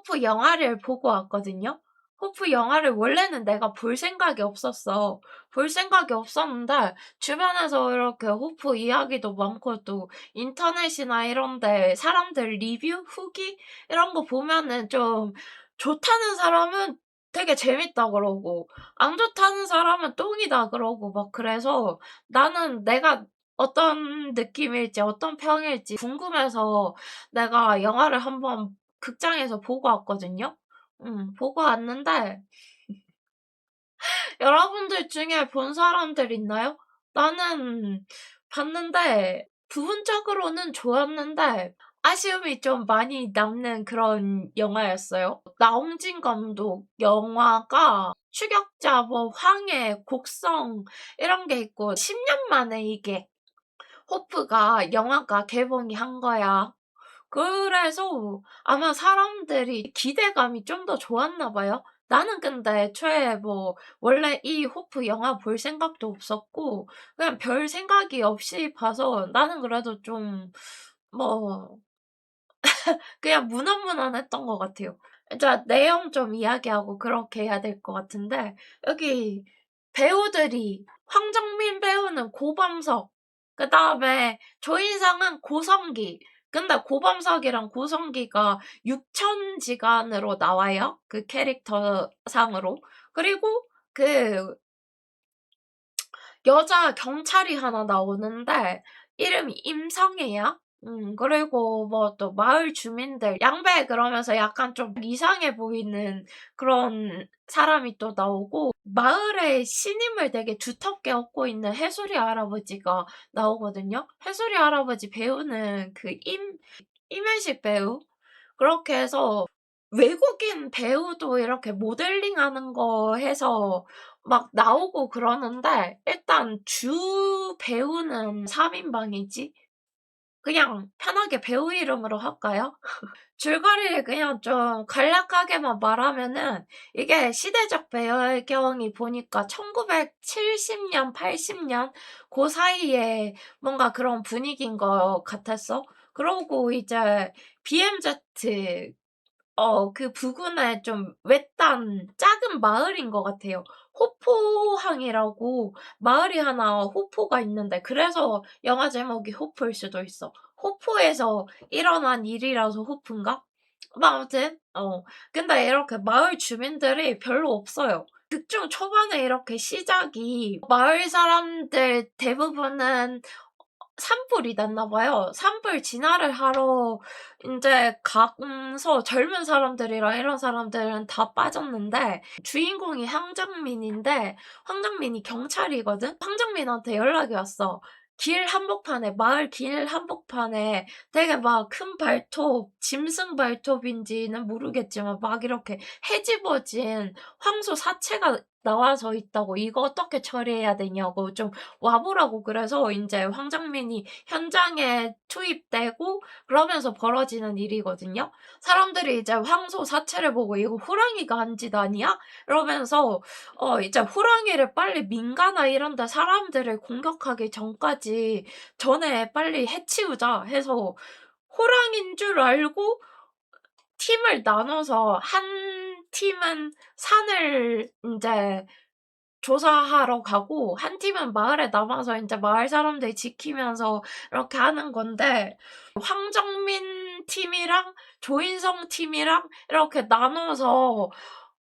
호프 영화를 보고 왔거든요. 호프 영화를 원래는 내가 볼 생각이 없었어. 볼 생각이 없었는데 주변에서 이렇게 호프 이야기도 많고 또 인터넷이나 이런 데 사람들 리뷰, 후기 이런 거 보면은 좀 좋다는 사람은 되게 재밌다 그러고 안 좋다는 사람은 똥이다 그러고 막 그래서 나는 내가 어떤 느낌일지 어떤 평일지 궁금해서 내가 영화를 한번 극장에서 보고 왔거든요. 보고 왔는데 여러분들 중에 본 사람들 있나요? 나는 봤는데 부분적으로는 좋았는데 아쉬움이 좀 많이 남는 그런 영화였어요. 나홍진 감독 영화가 추격자, 뭐 황해, 곡성 이런 게 있고 10년 만에 이게 호프가 영화가 개봉이 한 거야. 그래서 아마 사람들이 기대감이 좀 더 좋았나 봐요. 나는 근데 애초에 뭐 원래 이 호프 영화 볼 생각도 없었고 그냥 별 생각이 없이 봐서 나는 그래도 좀 뭐 그냥 무난무난했던 것 같아요. 자, 내용 좀 이야기하고 그렇게 해야 될 것 같은데 여기 배우들이 황정민 배우는 고범석, 그다음에 조인성은 고성기. 근데 고범석이랑 고성기가 육천지간으로 나와요. 그 캐릭터 상으로. 그리고 그 여자 경찰이 하나 나오는데 이름이 임성애야. 그리고 뭐 또 마을 주민들 양배 그러면서 약간 좀 이상해 보이는 그런 사람이 또 나오고 마을의 신임을 되게 두텁게 얻고 있는 해수리 할아버지가 나오거든요. 해수리 할아버지 배우는 그 임현식 배우 그렇게 해서 외국인 배우도 이렇게 모델링하는 거 해서 막 나오고 그러는데 일단 주 배우는 3인방이지? 그냥 편하게 배우 이름으로 할까요? 줄거리를 그냥 좀 간략하게만 말하면은 이게 시대적 배경이 보니까 1970년, 80년 그 사이에 뭔가 그런 분위기인 것 같았어. 그러고 이제 BMZ 그 부근에 좀 외딴 작은 마을인 것 같아요. 호포항이라고 마을이 하나 호포가 있는데 그래서 영화 제목이 호포일 수도 있어. 호포에서 일어난 일이라서 호프인가? 뭐 아무튼 근데 이렇게 마을 주민들이 별로 없어요. 극중 초반에 이렇게 시작이 마을 사람들 대부분은 산불이 났나 봐요. 산불 진화를 하러 인제 가서 젊은 사람들이랑 이런 사람들은 다 빠졌는데 주인공이 황정민인데 황정민이 경찰이거든? 황정민한테 연락이 왔어. 길 한복판에 마을 길 한복판에 되게 막 큰 발톱, 짐승 발톱인지는 모르겠지만 막 이렇게 헤집어진 황소 사체가 나와서 있다고 "이거 어떻게 처리해야 되냐."고 좀 와 보라고 그래서 인제 황정민이 현장에 투입되고 그러면서 벌어지는 일이거든요. 사람들이 이제 황소 사체를 보고 "이거 호랑이가 한 짓 아니야?" 이러면서 이제 호랑이를 빨리 민가나 이런 데 사람들을 공격하기 전에 빨리 해치우자 해서 호랑이인 줄 알고 팀을 나눠서 한 팀은 산을 인제 조사하러 가고 한 팀은 마을에 남아서 인제 마을 사람들 지키면서 이렇게 하는 건데 황정민 팀이랑 조인성 팀이랑 이렇게 나눠서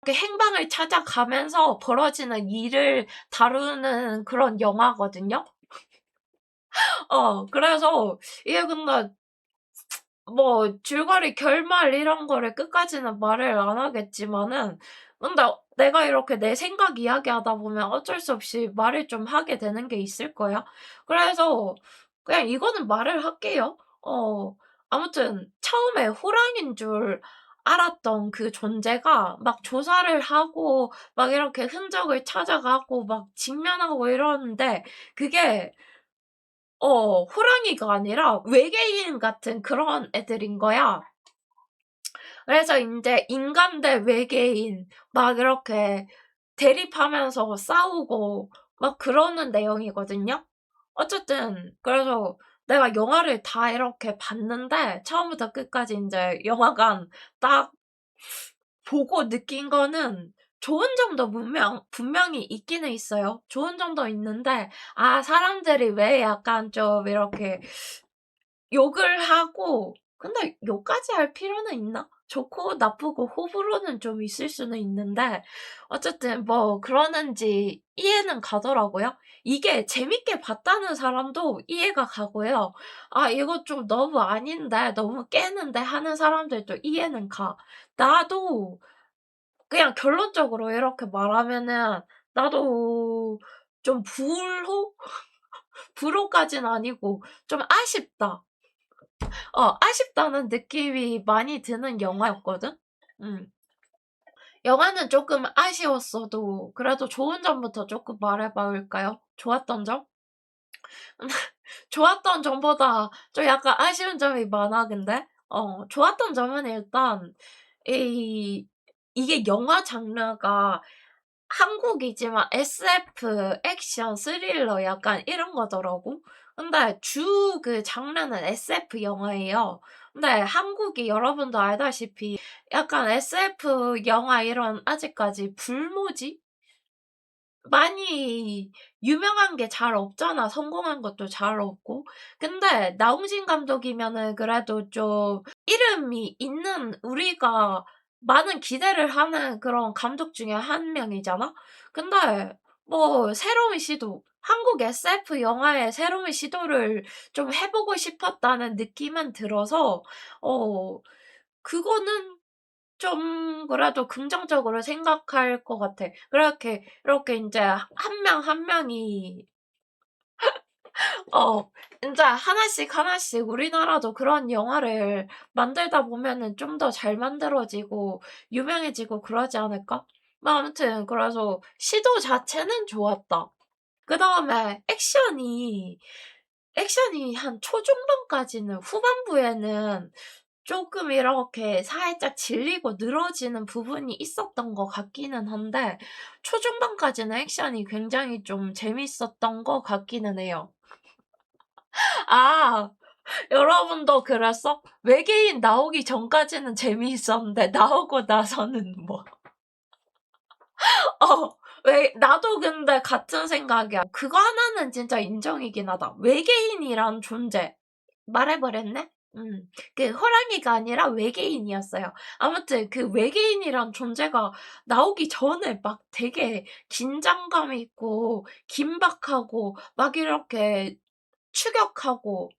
이렇게 행방을 찾아가면서 벌어지는 일을 다루는 그런 영화거든요. 그래서 이게 근데 뭐 줄거리 결말 이런 거를 끝까지는 말을 안 하겠지만은 근데 내가 이렇게 내 생각 이야기하다 보면 어쩔 수 없이 말을 좀 하게 되는 게 있을 거야. 그래서 그냥 이거는 말을 할게요. 아무튼 처음에 호랑이인 줄 알았던 그 존재가 막 조사를 하고 막 이렇게 흔적을 찾아가고 막 직면하고 이러는데 그게 호랑이가 아니라 외계인 같은 그런 애들인 거야. 그래서 인제 인간 대 외계인 막 이렇게 대립하면서 싸우고 막 그러는 내용이거든요. 어쨌든 그래서 내가 영화를 다 이렇게 봤는데 처음부터 끝까지 인제 영화관 딱 보고 느낀 거는 좋은 점도 분명히 있기는 있어요. 좋은 점도 있는데 사람들이 왜 약간 좀 이렇게 욕을 하고, 근데 욕까지 할 필요는 있나? 좋고 나쁘고 호불호는 좀 있을 수는 있는데 어쨌든 뭐 그러는지 이해는 가더라고요. 이게 재밌게 봤다는 사람도 이해가 가고요. '아 이거 좀 너무 아닌데. 너무 깨는데.' 하는 사람들도 이해는 가. 나도 그냥 결론적으로 이렇게 말하면은 나도 좀 불호까진 아니고 좀 아쉽다. 아쉽다는 느낌이 많이 드는 영화였거든? 음. 영화는 쪼끔 아쉬웠어도 그래도 좋은 점부터 쪼끔 말해 볼까요? 좋았던 점? 좋았던 점보다 좀 약간 아쉬운 점이 많아 근데. 좋았던 점은 일단 이 이게 영화 장르가 한국이지만 SF, 액션, 스릴러 약간 이런 거더라고. 근데 그 장르는 SF 영화예요. 근데 한국이 여러분도 알다시피 약간 SF 영화 이런 아직까지 불모지? 많이 유명한 게 잘 없잖아. 성공한 것도 잘 없고. 근데 나홍진 감독이면은 그래도 좀 이름이 있는, 우리가 많은 기대를 하는 그런 감독 중에 한 명이잖아. 근데 뭐 새로운 시도, 한국 SF 영화의 새로운 시도를 좀 해 보고 싶었다는 느낌은 들어서 그거는 좀 그래도 긍정적으로 생각할 것 같아. 그렇게 이렇게 인제 한 명 한 명이 어 인제 하나씩 하나씩 우리나라도 그런 영화를 만들다 보면은 좀 더 잘 만들어지고 유명해지고 그러지 않을까? 뭐 아무튼 그래서 시도 자체는 좋았다. 그다음에 액션이 한 초중반까지는, 후반부에는 쪼끔 이렇게 살짝 질리고 늘어지는 부분이 있었던 것 같기는 한데 초중반까지는 액션이 굉장히 좀 재밌었던 것 같기는 해요. 아 여러분도 그랬어? 외계인 나오기 전까지는 재미있었는데 나오고 나서는 뭐 왜 나도 근데 같은 생각이야. 그거 하나는 진짜 인정이긴 하다. 외계인이란 존재. 말해 버렸네? 호랑이가 아니라 외계인이었어요. 아무튼 그 외계인이란 존재가 나오기 전에 막 되게 긴장감 있고 긴박하고 막 이렇게 추격하고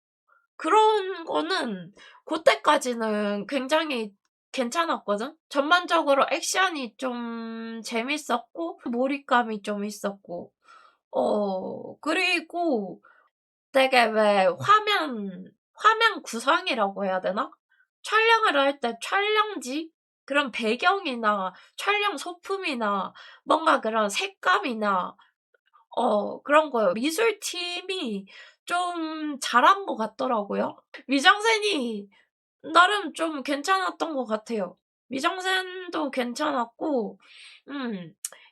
그런 거는 고때까지는 굉장히 괜찮았거든. 전반적으로 액션이 좀 재밌었고 몰입감이 좀 있었고 그리고 되게 왜 화면 구성이라고 해야 되나? 촬영을 할 때 촬영지, 그런 배경이나 촬영 소품이나 뭔가 그런 색감이나 그런 거 미술팀이 좀 잘한 것 같더라고요. 미장센이 나름 좀 괜찮았던 것 같아요. 미장센도 괜찮았고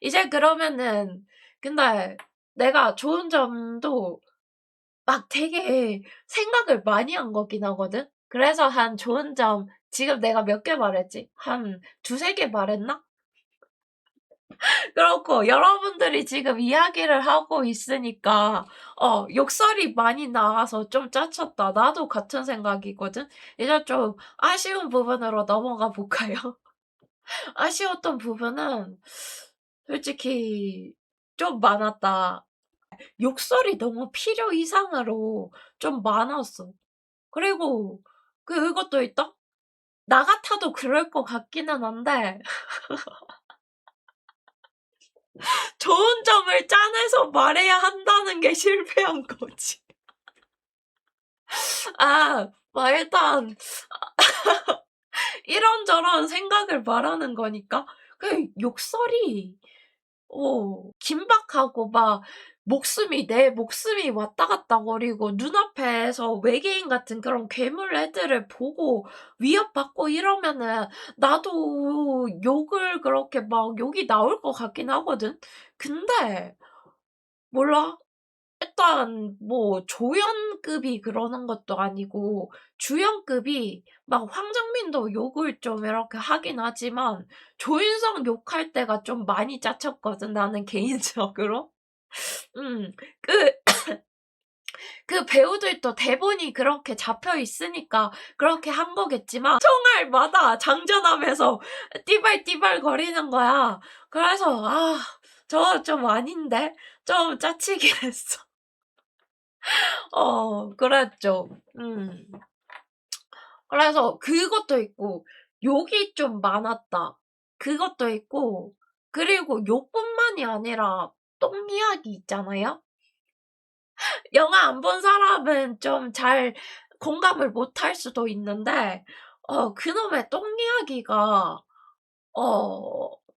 이제 그러면은, 근데 내가 좋은 점도 막 되게 생각을 많이 한 거긴 하거든. 그래서 한 좋은 점 지금 내가 몇 개 말했지? 한 두세 개 말했나? 그렇고 여러분들이 지금 이야기를 하고 있으니까 욕설이 많이 나와서 좀 짜쳤다. 나도 같은 생각이거든. 이제 좀 아쉬운 부분으로 넘어가 볼까요? 아쉬웠던 부분은 솔직히 좀 많았다. 욕설이 너무 필요 이상으로 좀 많았어. 그리고 그것도 있다? 나 같아도 그럴 것 같기는 한데 좋은 점을 짜내서 말해야 한다는 게 실패한 거지. 일단 이런저런 생각을 말하는 거니까 그 욕설이 긴박하고 막 내 목숨이 왔다 갔다 거리고 눈앞에서 외계인 같은 그런 괴물 애들을 보고 위협받고 이러면은 나도 욕을 그렇게 막 욕이 나올 것 같긴 하거든. 근데 몰라. 일단 뭐 조연 주연급이 그러는 것도 아니고 주연급이 막 황정민도 욕을 좀 이렇게 하긴 하지만 조인성 욕할 때가 좀 많이 짜쳤거든, 나는 개인적으로. 음. 그 그 배우들도 대본이 그렇게 잡혀 있으니까 그렇게 한 거겠지만 총알마다 장전하면서 띠발띠발 거리는 거야. 그래서 '아 저거 좀 아닌데?' 좀 짜치긴 했어. 그랬죠. 음. 그래서 그것도 있고 욕이 좀 많았다. 그것도 있고 그리고 욕뿐만이 아니라 똥 이야기 있잖아요. 영화 안 본 사람은 좀 잘 공감을 못할 수도 있는데 그놈의 똥 이야기가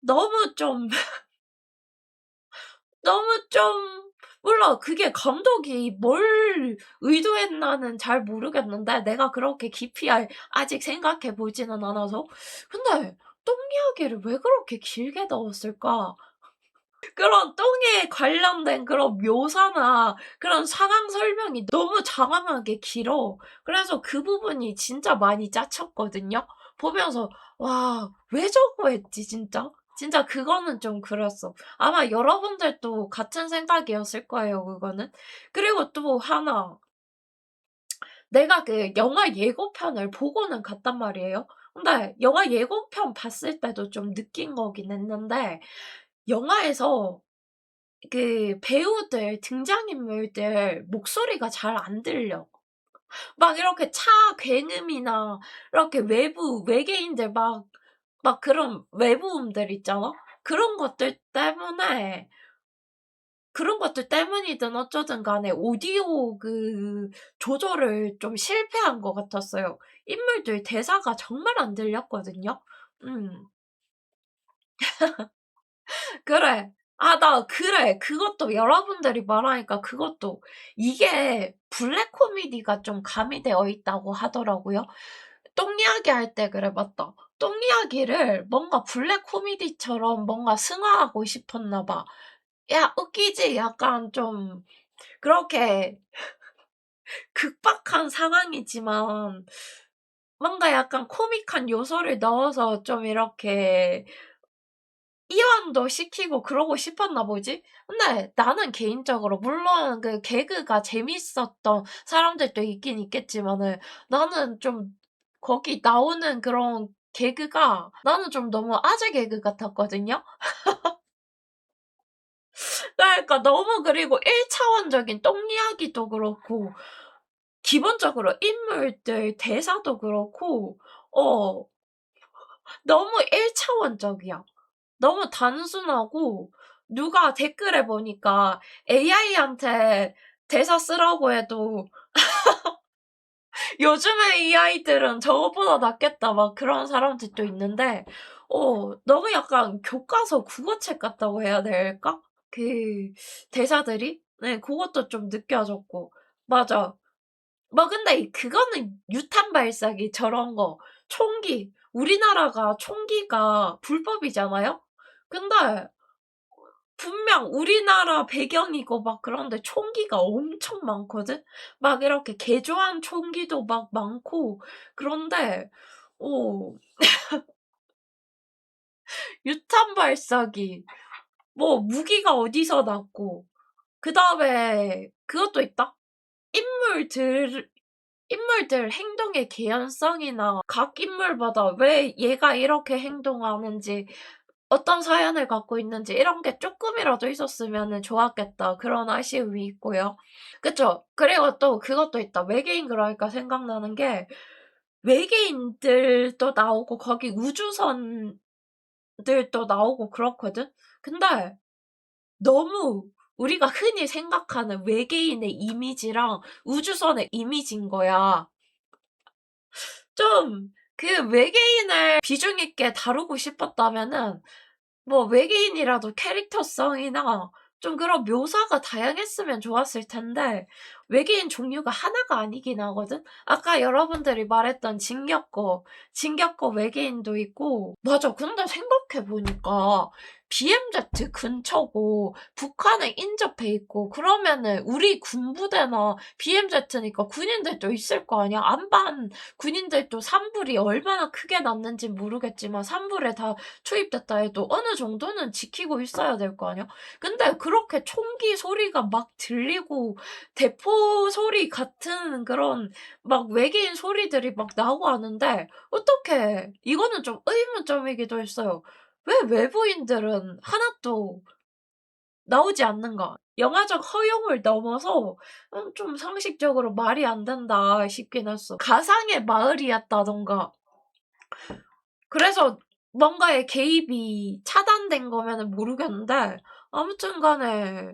너무 좀 너무 좀 몰라. 그게 감독이 뭘 의도했나는 잘 모르겠는데 내가 그렇게 깊이 아직 생각해 보지는 않아서. 근데 똥 이야기를 왜 그렇게 길게 넣었을까? 그런 똥에 관련된 그런 묘사나 그런 상황 설명이 너무 장황하게 길어. 그래서 그 부분이 진짜 많이 짜쳤거든요. 보면서 '와 왜 저거 했지 진짜?' 진짜 그거는 좀 그랬어. 아마 여러분들도 같은 생각이었을 거예요 그거는. 그리고 또 하나 내가 그 영화 예고편을 보고는 갔단 말이에요. 근데 영화 예고편 봤을 때도 좀 느낀 거긴 했는데 영화에서 그 배우들 등장인물들 목소리가 잘 안 들려. 막 이렇게 차 굉음이나 이렇게 외계인들 막 그런 외부음들 있잖아. 그런 것들 때문에 그런 것들 때문이든 어쩌든 간에 오디오 그 조절을 좀 실패한 것 같았어요. 인물들 대사가 정말 안 들렸거든요. 음. 그래. 나 그래. 그것도 여러분들이 말하니까 그것도 이게 블랙 코미디가 좀 가미되어 있다고 하더라고요. 똥 이야기할 때 그래 맞다. 똥 이야기를 뭔가 블랙 코미디처럼 뭔가 승화하고 싶었나 봐. "야 웃기지?" 약간 좀 그렇게 극박한 상황이지만 뭔가 약간 코믹한 요소를 넣어서 좀 이렇게 이완도 시키고 그러고 싶었나 보지? 근데 나는 개인적으로 물론 그 개그가 재밌었던 사람들도 있긴 있겠지만은 나는 좀 거기 나오는 그런 개그가 나는 좀 너무 아재 개그 같았거든요. 그러니까 너무 그리고 1차원적인 똥 이야기도 그렇고 기본적으로 인물들 대사도 그렇고 어 너무 1차원적이야. 너무 단순하고 누가 댓글에 보니까 AI한테 대사 쓰라고 해도 "요즘의 AI들은 저것보다 낫겠다." 막 그런 사람들도 있는데 너무 약간 교과서 국어책 같다고 해야 될까? 그 대사들이? 네 고것도 좀 느껴졌고. 맞아. 뭐 근데 그거는 유탄 발사기 저런 거 총기 우리나라가 총기가 불법이잖아요? 근데 분명 우리나라 배경이고 막 그런데 총기가 엄청 많거든? 막 이렇게 개조한 총기도 막 많고 그런데 어 유탄 발사기 뭐 무기가 어디서 났고 그다음에 그것도 있다. 인물들 인물들 행동의 개연성이나 각 인물마다 왜 얘가 이렇게 행동하는지 어떤 사연을 갖고 있는지 이런 게 쪼끔이라도 있었으면은 좋았겠다. 그런 아쉬움이 있고요. 그쵸. 그리고 또 그것도 있다. 외계인 그러니까 생각나는 게 외계인들도 나오고 거기 우주선들도 나오고 그렇거든. 근데 너무 우리가 흔히 생각하는 외계인의 이미지랑 우주선의 이미지인 거야. 좀 그 외계인을 비중 있게 다루고 싶었다면은 뭐 외계인이라도 캐릭터성이나 좀 그런 묘사가 다양했으면 좋았을 텐데 외계인 종류가 하나가 아니긴 하거든. 아까 여러분들이 말했던 진격거 외계인도 있고 맞아. 근데 생각해 보니까 BMZ 근처고 북한에 인접해 있고 그러면은 우리 군부대나 BMZ니까 군인들도 있을 거 아니야. 안반 군인들도 산불이 얼마나 크게 났는진 모르겠지만 산불에 다 투입됐다 해도 어느 정도는 지키고 있어야 될 거 아니야. 근데 그렇게 총기 소리가 막 들리고 대포 소리 같은 그런 막 외계인 소리들이 막 나고 하는데 어떻게 이거는 좀 의문점이기도 했어요. 왜 외부인들은 하나도 나오지 않는가? 영화적 허용을 넘어서 좀 상식적으로 말이 안 된다 싶긴 했어. 가상의 마을이었다던가 그래서 뭔가의 개입이 차단된 거면은 모르겠는데 아무튼 간에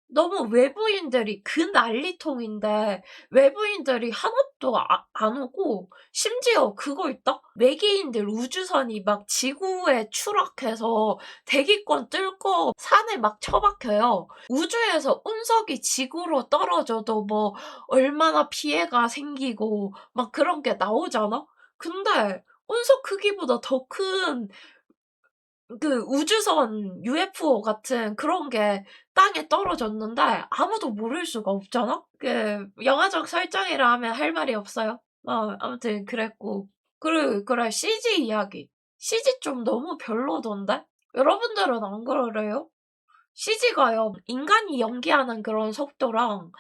너무 외부인들이 그 난리통인데 외부인들이 하나도 안 오고 심지어 그거 있다? 외계인들 우주선이 막 지구에 추락해서 대기권 뚫고 산에 막 처박혀요. 우주에서 운석이 지구로 떨어져도 뭐 얼마나 피해가 생기고 막 그런 게 나오잖아? 근데 운석 크기보다 더 큰 그 우주선 UFO 같은 그런 게 땅에 떨어졌는데 아무도 모를 수가 없잖아? 그 영화적 설정이라 하면 할 말이 없어요. 아무튼 그랬고. 그래 CG 이야기. CG 좀 너무 별로던데? 여러분들은 안 그래요? CG가요. 인간이 연기하는 그런 속도랑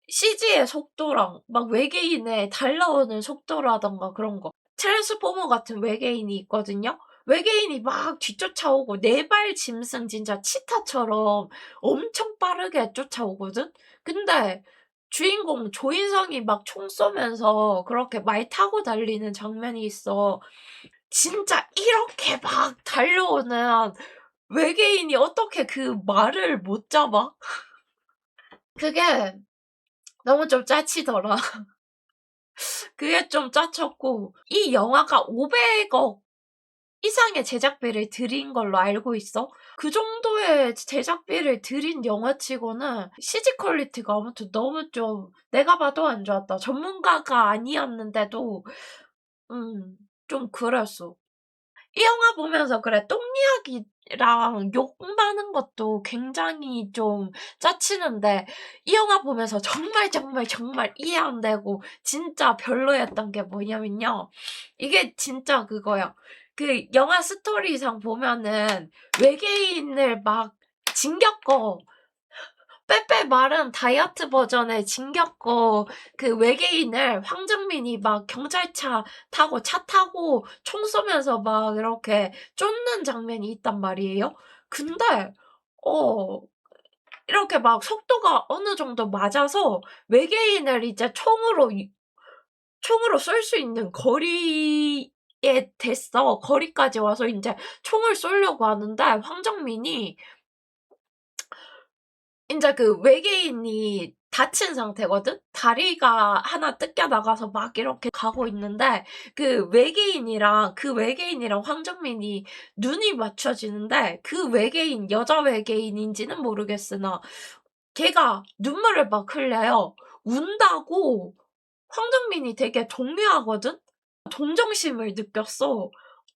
CG의 속도랑 막 외계인의 달려오는 속도라던가 그런 거. 트랜스포머 같은 외계인이 있거든요. 외계인이 막 뒤쫓아오고 네 발 짐승 진짜 치타처럼 엄청 빠르게 쫓아오거든. 근데 주인공 조인성이 막 총 쏘면서 그렇게 말 타고 달리는 장면이 있어. 진짜 이렇게 막 달려오는 외계인이 어떻게 그 말을 못 잡아? 그게 너무 좀 짜치더라. 그게 좀 짜쳤고 이 영화가 500억 이상의 제작비를 들인 걸로 알고 있어. 그 정도의 제작비를 들인 영화치고는 CG 퀄리티가 아무튼 너무 좀 내가 봐도 안 좋았다. 전문가가 아니었는데도 좀 그랬어. 이 영화 보면서 그래 똥 이야기랑 욕 많은 것도 굉장히 좀 짜치는데 이 영화 보면서 정말 이해 안 되고 진짜 별로였던 게 뭐냐면요. 이게 진짜 그거야. 그 영화 스토리상 보면은 외계인을 막 진격거 빼빼 마른 다이어트 버전의 진격거 그 외계인을 황정민이 막 경찰차 타고 차 타고 총 쏘면서 막 이렇게 쫓는 장면이 있단 말이에요. 근데 어 이렇게 막 속도가 어느 정도 맞아서 외계인을 이제 총으로 쏠 수 있는 거리에 됐어. 거리까지 와서 인제 총을 쏘려고 하는데 황정민이 인제 그 외계인이 다친 상태거든? 다리가 하나 뜯겨 나가서 막 이렇게 가고 있는데 그 외계인이랑 황정민이 눈이 맞춰지는데 그 외계인 여자 외계인인지는 모르겠으나 걔가 눈물을 막 흘려요. 운다고 황정민이 되게 동요하거든? 동정심을 느꼈어.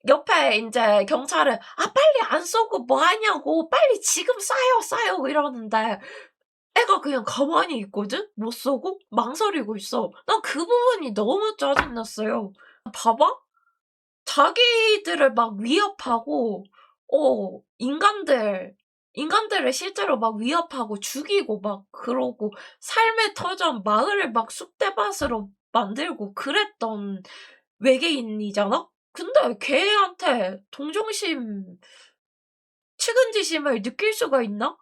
옆에 인제 경찰은 "아 빨리 안 쏘고 뭐 하냐."고 "빨리 지금 쏴요." 이러는데 애가 그냥 가만히 있거든? 못 쏘고 망설이고 있어. 난 그 부분이 너무 짜증 났어요. 봐봐. 자기들을 막 위협하고 인간들을 실제로 막 위협하고 죽이고 막 그러고 삶의 터전 마을을 막 쑥대밭으로 만들고 그랬던 외계인이잖아? 근데 걔한테 동정심, 측은지심을 느낄 수가 있나?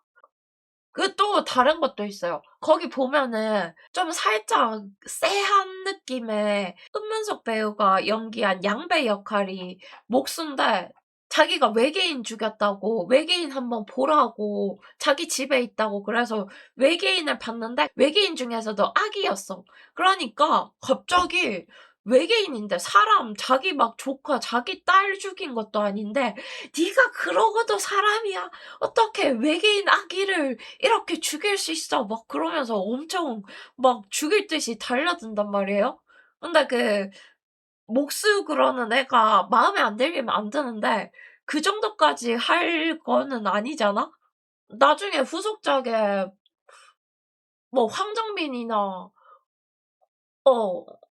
그 또 다른 것도 있어요. 거기 보면은 좀 살짝 쎄한 느낌의 은문석 배우가 연기한 양배 역할이 목수인데 자기가 외계인 죽였다고 외계인 한번 보라고 자기 집에 있다고 그래서 외계인을 봤는데 외계인 중에서도 아기였어. 그러니까 갑자기 외계인인데 사람 자기 막 조카 자기 딸 죽인 것도 아닌데 "네가 그러고도 사람이야. 어떻게 외계인 아기를 이렇게 죽일 수 있어." 막 그러면서 엄청 막 죽일 듯이 달려든단 말이에요. 근데 그 목수 그러는 애가 마음에 안 들기면 안 드는데 그 정도까지 할 거는 아니잖아? 나중에 후속작에 뭐 황정민이나 어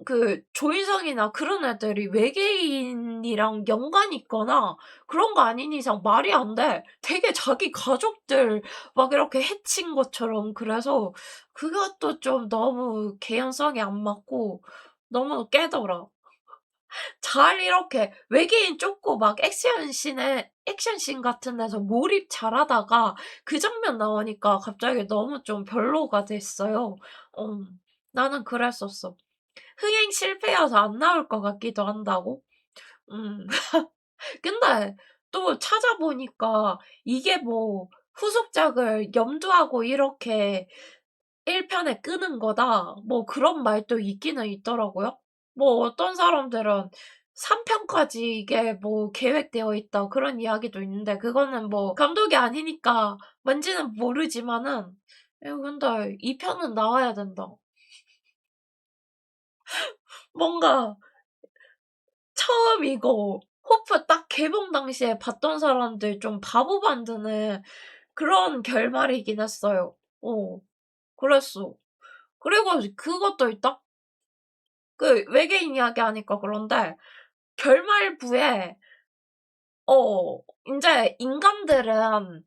그 조인성이나 그런 애들이 외계인이랑 연관이 있거나 그런 거 아닌 이상 말이 안 돼. 되게 자기 가족들 막 이렇게 해친 것처럼. 그래서 그것도 좀 너무 개연성이 안 맞고 너무 깨더라. 잘 이렇게 외계인 쫓고 막 액션씬 같은 데서 몰입 잘하다가 그 장면 나오니까 갑자기 너무 좀 별로가 됐어요. 어 나는 그랬었어. 흥행 실패여서 안 나올 것 같기도 한다고? 음. 근데 또 찾아보니까 이게 뭐 후속작을 염두하고 이렇게 1 편에 끄는 거다 뭐 그런 말도 있기는 있더라고요. 뭐 어떤 사람들은 3 편까지 이게 뭐 계획되어 있다 그런 이야기도 있는데 그거는 뭐 감독이 아니니까 뭔지는 모르지만은 근데 2 편은 나와야 된다. 뭔가 처음 이거 호프 딱 개봉 당시에 봤던 사람들 좀 바보 만드는 그런 결말이긴 했어요. 그랬어. 그리고 그것도 있다? 그 외계인 이야기 하니까 그런데 결말부에 인제 인간들은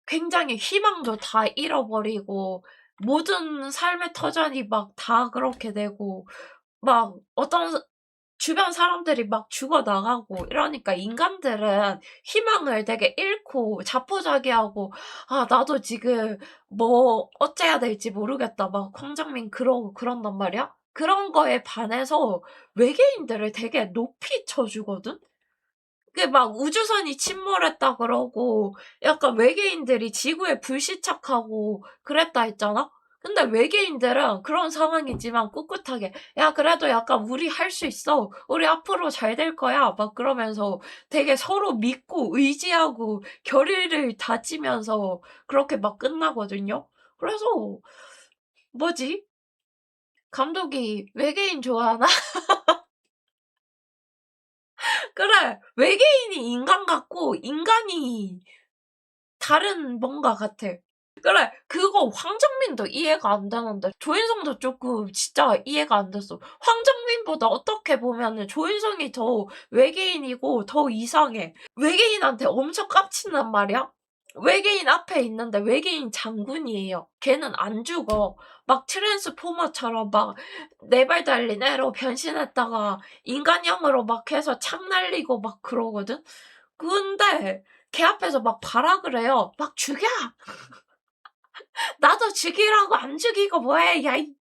굉장히 희망도 다 잃어버리고 모든 삶의 터전이 막 다 그렇게 되고 막 어떤 주변 사람들이 막 죽어 나가고 이러니까 인간들은 희망을 되게 잃고 자포자기하고 '아 나도 지금 뭐 어째야 될지 모르겠다.' 막 황정민 그러고 그런단 말이야. 그런 거에 반해서 외계인들을 되게 높이 쳐 주거든. 그 막 우주선이 침몰했다 그러고 약간 외계인들이 지구에 불시착하고 그랬다 했잖아? 근데 외계인들은 그런 상황이지만 꿋꿋하게 "야 그래도 약간 우리 할 수 있어. 우리 앞으로 잘 될 거야." 막 그러면서 되게 서로 믿고 의지하고 결의를 다지면서 그렇게 막 끝나거든요. 그래서 뭐지? 감독이 외계인 좋아하나? 그래. 외계인이 인간 같고 인간이 다른 뭔가 같아. 그래. 그거 황정민도 이해가 안 되는데 조인성도 쪼끔 진짜 이해가 안 됐어. 황정민보다 어떻게 보면은 조인성이 더 외계인이고 더 이상해. 외계인한테 엄청 깝친단 말이야. 외계인 앞에 있는데 외계인 장군이에요. 걔는 안 죽어. 막 트랜스포머처럼 막 4발 달린 애로 변신했다가 인간형으로 막 해서 창 날리고 막 그러거든. 근데 걔 앞에서 막 발악을 해요. 막 "죽여! 나도 죽이라고 안 죽이고 뭐 해. 야 이"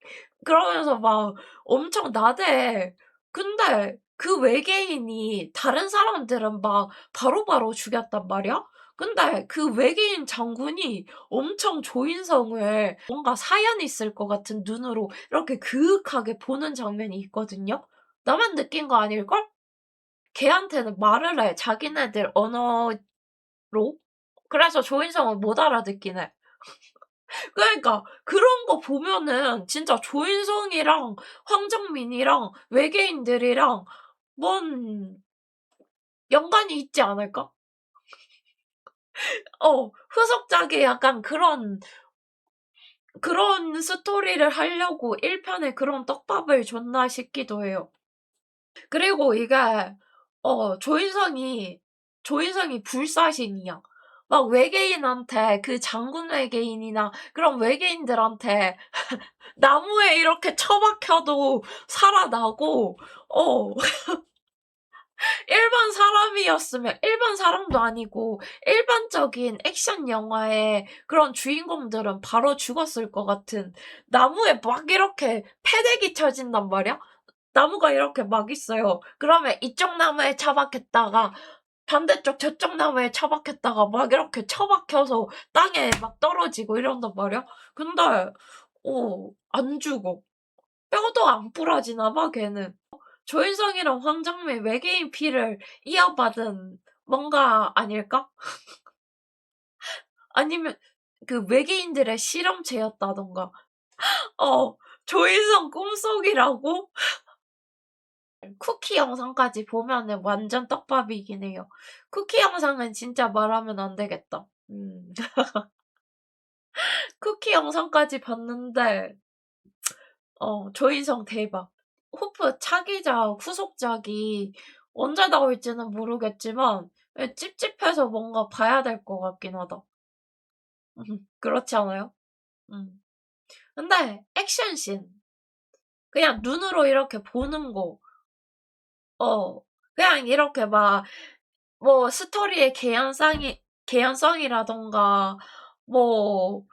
그러면서 막 엄청 나대. 근데 그 외계인이 다른 사람들은 막 바로바로 죽였단 말이야. 근데 그 외계인 장군이 엄청 조인성을 뭔가 사연 있을 것 같은 눈으로 이렇게 그윽하게 보는 장면이 있거든요. 나만 느낀 거 아닐걸? 걔한테는 말을 해, 자기네들 언어로. 그래서 조인성은 못 알아듣긴 해. 그러니까 그런 거 보면은 진짜 조인성이랑 황정민이랑 외계인들이랑 뭔 연관이 있지 않을까? 후속작에 약간 그런 스토리를 하려고 1 편에 그런 떡밥을 줬나 싶기도 해요. 그리고 이게 조인성이 불사신이야. 막 외계인한테 그 장군 외계인이나 그런 외계인들한테 나무에 이렇게 처박혀도 살아나고 일반 사람이었으면 일반 사람도 아니고 일반적인 액션 영화의 그런 주인공들은 바로 죽었을 것 같은 나무에 막 이렇게 패대기 쳐진단 말이야. 나무가 이렇게 막 있어요. 그러면 이쪽 나무에 처박혔다가 반대쪽 저쪽 나무에 처박혔다가 막 이렇게 처박혀서 땅에 막 떨어지고 이런단 말이야. 근데 안 죽어. 뼈도 안 부러지나 봐 걔는. 조인성이랑 황정민 외계인 피를 이어받은 뭔가 아닐까? 아니면 그 외계인들의 실험체였다던가. 어 조인성 꿈속이라고? 쿠키 영상까지 보면은 완전 떡밥이긴 해요. 쿠키 영상은 진짜 말하면 안 되겠다. 쿠키 영상까지 봤는데 조인성 대박. 호프 차기작, 후속작이 언제 나올지는 모르겠지만 찝찝해서 뭔가 봐야 될 것 같긴 하다. 그렇지 않아요? 음. 근데 액션씬 그냥 눈으로 이렇게 보는 거 그냥 이렇게 막 뭐 스토리의 개연성이라던가 뭐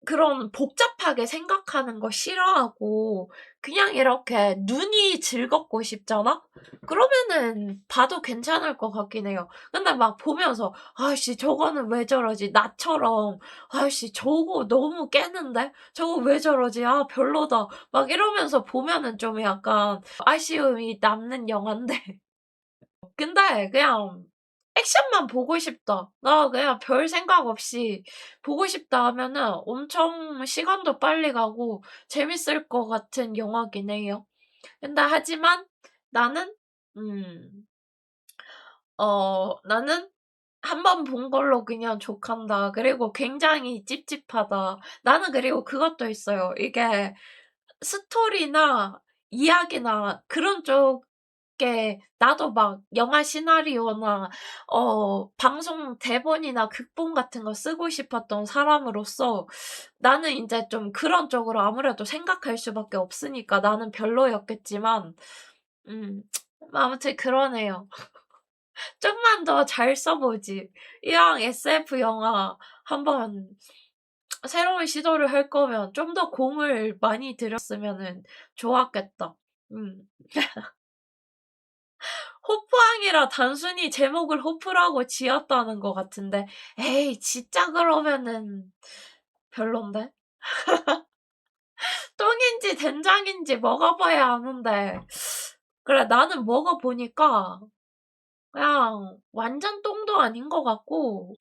그런 복잡하게 생각하는 거 싫어하고 그냥 이렇게 눈이 즐겁고 싶잖아? 그러면은 봐도 괜찮을 것 같긴 해요. 근데 막 보면서 '아이씨 저거는 왜 저러지?' 나처럼 '아이씨 저거 너무 깨는데? 저거 왜 저러지? 아 별로다.' 막 이러면서 보면은 좀 약간 아쉬움이 남는 영화인데 근데 그냥 '액션만 보고 싶다. 나 그냥 별 생각 없이 보고 싶다.' 하면은 엄청 시간도 빨리 가고 재밌을 것 같은 영화긴 해요. 근데 하지만 나는 음 나는 한 번 본 걸로 그냥 족한다. 그리고 굉장히 찝찝하다. 나는 그리고 그것도 있어요. 이게 스토리나 이야기나 그런 쪽에 나도 막 영화 시나리오나 방송 대본이나 극본 같은 거 쓰고 싶었던 사람으로서 나는 인제 좀 그런 쪽으로 아무래도 생각할 수밖에 없으니까 나는 별로였겠지만 음 아무튼 그러네요. 좀만 더 잘 써 보지. 이왕 SF 영화 한번 새로운 시도를 할 거면 좀 더 공을 많이 들였으면은 좋았겠다. 음. 호프왕이라 단순히 제목을 호프라고 지었다는 것 같은데 에이 진짜 그러면은 별론데? 똥인지 된장인지 먹어 봐야 아는데 그래 나는 먹어 보니까 그냥 완전 똥도 아닌 것 같고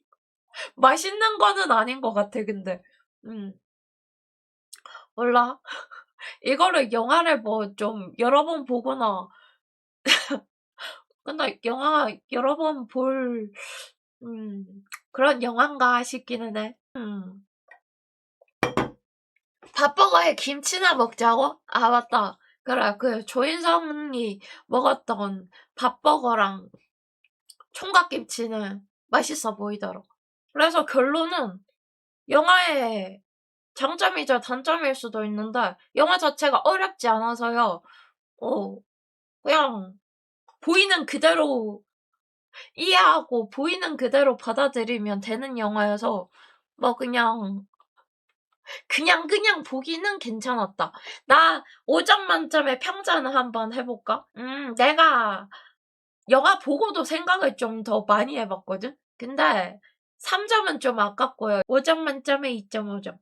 맛있는 거는 아닌 것 같아 근데. 음. 몰라. 이거를 영화를 뭐 좀 여러 번 보거나 근데 영화 여러 번 볼 음 그런 영화인가 싶기는 해. 밥버거에 김치나 먹자고? 아 맞다. 그래 그 조인성이 먹었던 밥버거랑 총각김치는 맛있어 보이더라. 그래서 결론은 영화의 장점이자 단점일 수도 있는데 영화 자체가 어렵지 않아서요. 어 그냥 보이는 그대로 이해하고 보이는 그대로 받아들이면 되는 영화여서 뭐 그냥 보기는 괜찮았다. 나 5점 만점의 평점을 한번 해 볼까? 내가 영화 보고도 생각을 좀 더 많이 해 봤거든. 근데 3 점은 좀 아깝고요. 5점 만점에 2.5 점.